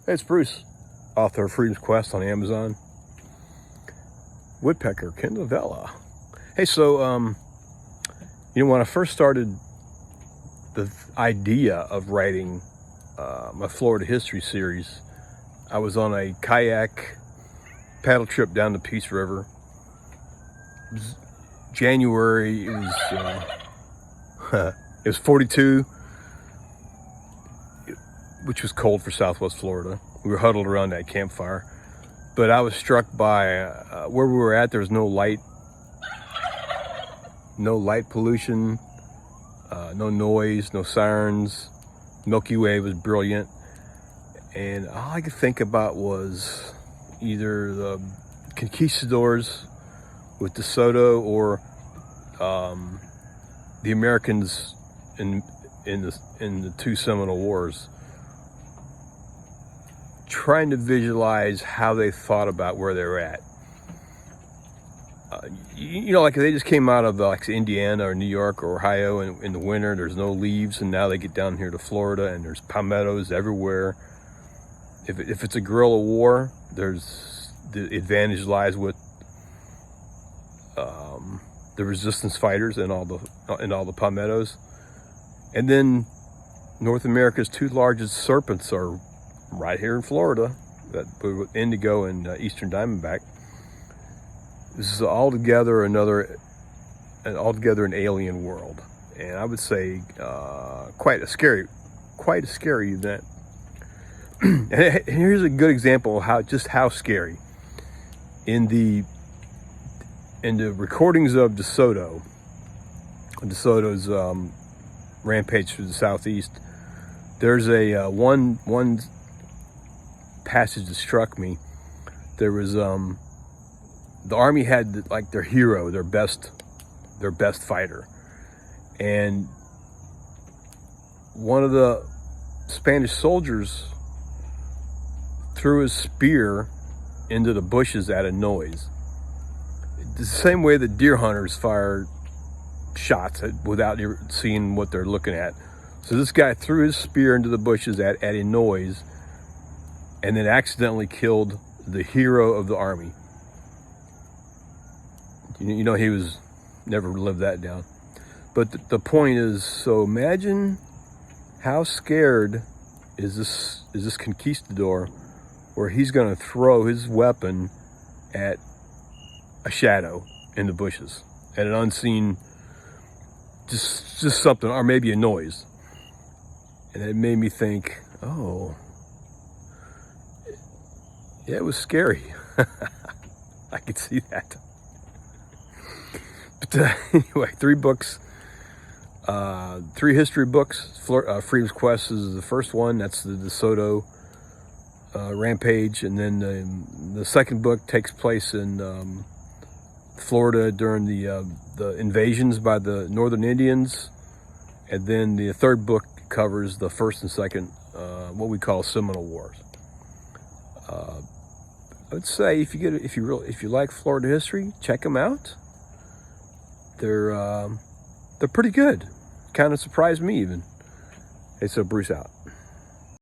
Hey, it's Bruce, author of Freedom's Quest on Amazon. Woodpecker, Kindle Vella. Hey, so, when I first started the idea of writing my Florida history series, I was on a kayak paddle trip down the Peace River. It was January, it was 42, which was cold for Southwest Florida. We were huddled around that campfire, but I was struck by where we were at. There was no light pollution, no noise, no sirens. Milky Way was brilliant, and all I could think about was either the conquistadors with DeSoto or the Americans in the two Seminole Wars. Trying to visualize how they thought about where they're at. Like they just came out of like Indiana or New York or Ohio in the winter. There's no leaves, and now they get down here to Florida, and there's palmettos everywhere. If it's a guerrilla war, there's the advantage lies with the resistance fighters and all the palmettos. And then North America's two largest serpents are right here in Florida, that indigo and eastern diamondback. This is altogether an alien world, and I would say quite a scary event. And here's a good example of how scary. In the recordings of DeSoto's rampage through the southeast, there's a one passage that struck me. There was the Army had like their hero, their best fighter, and one of the Spanish soldiers threw his spear into the bushes at a noise. The same way that deer hunters fire shots without seeing what they're looking at. So this guy threw his spear into the bushes at a noise, and then accidentally killed the hero of the Army. He was never lived that down. But the point is, so imagine how scared is this conquistador, where he's going to throw his weapon at a shadow in the bushes, at an unseen, just something, or maybe a noise. And it made me think, oh, yeah, it was scary. I could see that. But anyway, 3 books, 3 history books. Freedom's Quest is the first one. That's the DeSoto rampage. And then the second book takes place in Florida during the invasions by the Northern Indians. And then the third book covers the first and second, what we call Seminole Wars. I would say if you like Florida history, check them out. They're pretty good. Kind of surprised me even. Hey, so Bruce out.